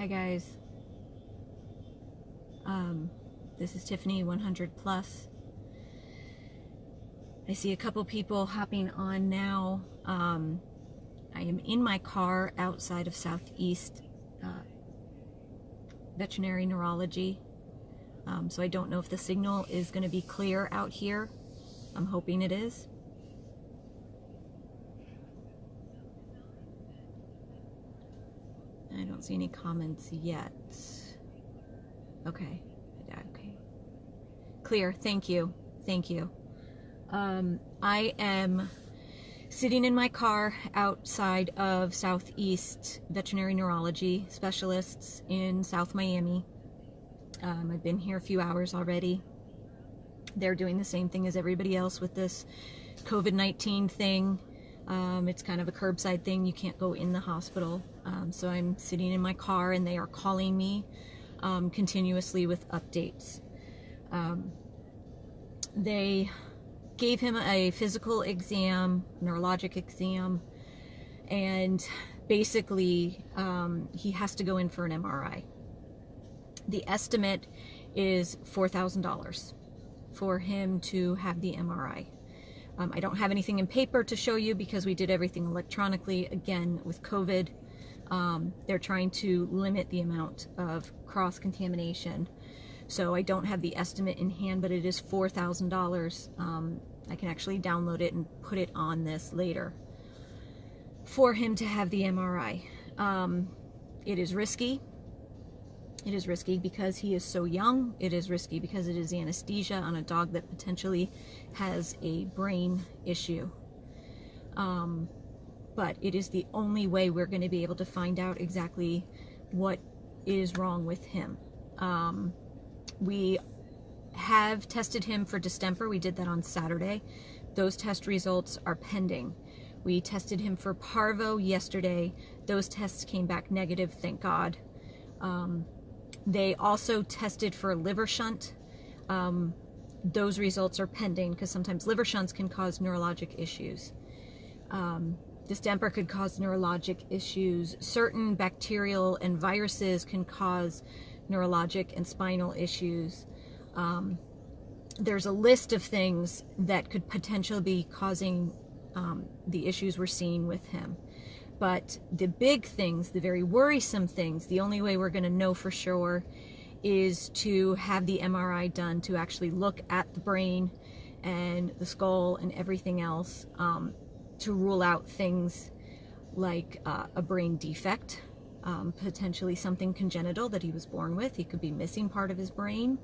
Hi guys, this is Tiffany 100 Plus. I see a couple people hopping on now. I am in my car outside of Southeast Veterinary Neurology, so I don't know if the signal is going to be clear out here. I'm hoping it is. I don't see any comments yet. Okay. Clear. Thank you. I am sitting in my car outside of Southeast Veterinary Neurology Specialists in South Miami. I've been here a few hours already. They're doing the same thing as everybody else with this COVID-19 thing. It's kind of a curbside thing. You can't go in the hospital. So I'm sitting in my car and they are calling me continuously with updates. They gave him a physical exam, neurologic exam, and basically he has to go in for an MRI. The estimate is $4,000 for him to have the MRI. I don't have anything in paper to show you because we did everything electronically. Again, with COVID, they're trying to limit the amount of cross-contamination. So I don't have the estimate in hand, but it is $4,000. I can actually download it and put it on this later for him to have the MRI. It is risky. It is risky because he is so young. It is risky because it is anesthesia on a dog that potentially has a brain issue. But it is the only way we're going to be able to find out exactly what is wrong with him. We have tested him for distemper. We did that on Saturday. Those test results are pending. We tested him for parvo yesterday. Those tests came back negative, thank God. They also tested for a liver shunt. Those results are pending because sometimes liver shunts can cause neurologic issues. Distemper could cause neurologic issues. Certain bacterial and viruses can cause neurologic and spinal issues. There's a list of things that could potentially be causing the issues we're seeing with him. But the big things, the very worrisome things, the only way we're going to know for sure is to have the MRI done to actually look at the brain and the skull and everything else, to rule out things like a brain defect, potentially something congenital that he was born with. He could be missing part of his brain.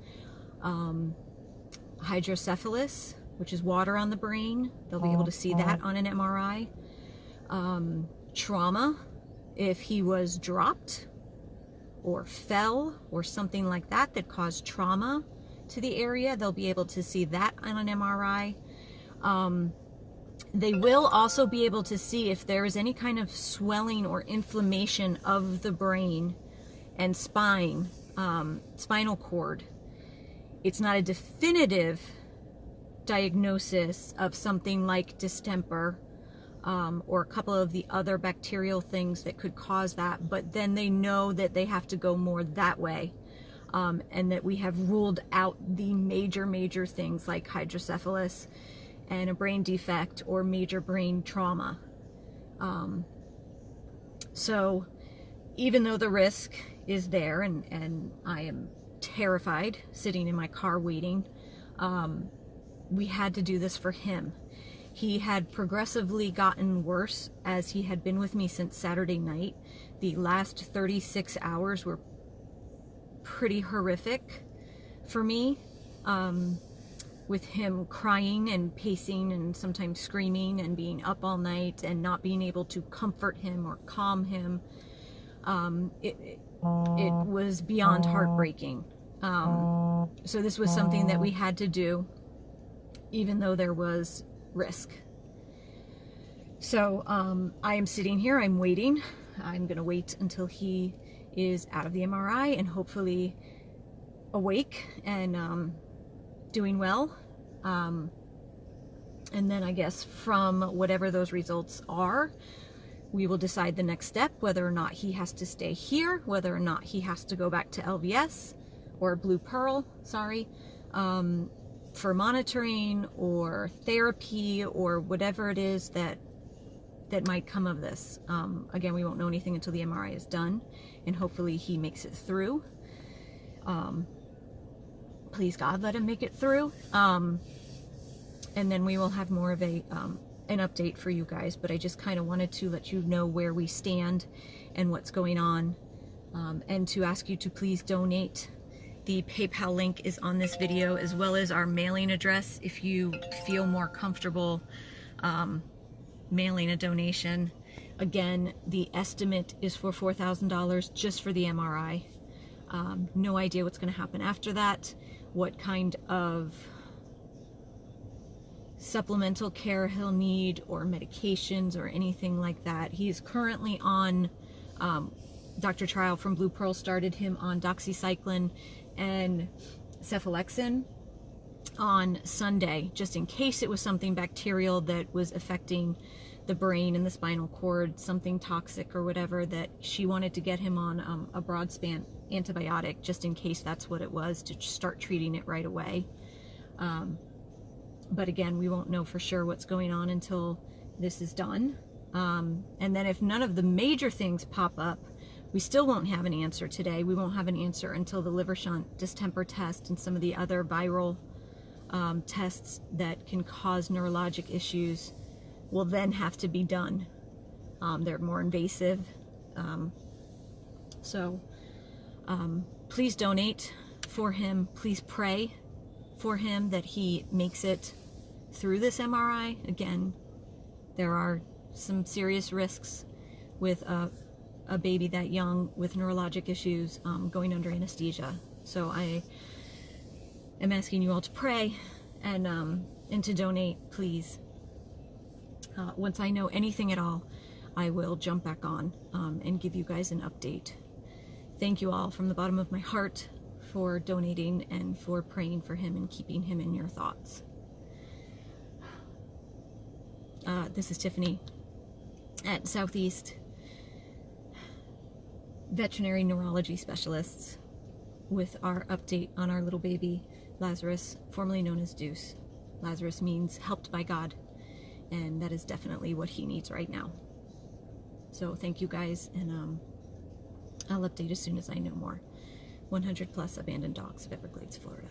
Hydrocephalus, which is water on the brain. They'll be able to see that on an MRI. Trauma, if he was dropped or fell or something like that that caused trauma to the area, they'll be able to see that on an MRI. They will also be able to see if there is any kind of swelling or inflammation of the brain and spine, spinal cord. It's not a definitive diagnosis of something like distemper, or a couple of the other bacterial things that could cause that, but then they know that they have to go more that way, and that we have ruled out the major things like hydrocephalus and a brain defect or major brain trauma. So even though the risk is there, and I am terrified sitting in my car waiting, we had to do this for him. He had progressively gotten worse as he had been with me since Saturday night. The last 36 hours were pretty horrific for me, with him crying and pacing and sometimes screaming and being up all night and not being able to comfort him or calm him. It was beyond heartbreaking. So this was something that we had to do, even though there was risk. So I am sitting here, I'm waiting. I'm gonna wait until he is out of the MRI and hopefully awake and doing well. And then I guess from whatever those results are, we will decide the next step, whether or not he has to stay here, whether or not he has to go back to LVS or Blue Pearl, sorry, for monitoring or therapy or whatever it is that might come of this. Again, we won't know anything until the MRI is done, and hopefully he makes it through. Please God, let him make it through. And then we will have more of an update for you guys, but I just kind of wanted to let you know where we stand and what's going on, and to ask you to please donate. The PayPal link is on this video, as well as our mailing address if you feel more comfortable mailing a donation. Again, the estimate is for $4,000 just for the MRI. No idea what's going to happen after that, what kind of supplemental care he'll need or medications or anything like that. He is currently on, Dr. Trial from Blue Pearl started him on doxycycline and cephalexin on Sunday, just in case it was something bacterial that was affecting the brain and the spinal cord, something toxic or whatever, that she wanted to get him on a broad span antibiotic, just in case that's what it was, to start treating it right away. But again, we won't know for sure what's going on until this is done. And then if none of the major things pop up, we still won't have an answer today. We won't have an answer until the liver shunt, distemper test, and some of the other viral tests that can cause neurologic issues will then have to be done. They're more invasive. So please donate for him. Please pray for him that he makes it through this MRI. Again, there are some serious risks with a baby that young with neurologic issues going under anesthesia. So I am asking you all to pray and to donate, please. Once I know anything at all, I will jump back on and give you guys an update. Thank you all from the bottom of my heart for donating and for praying for him and keeping him in your thoughts. This is Tiffany at Southeast Veterinary Neurology Specialists with our update on our little baby Lazarus, formerly known as Deuce. Lazarus means helped by God, and that is definitely what he needs right now. So thank you guys, and I'll update as soon as I know more. 100+ abandoned dogs of Everglades, Florida.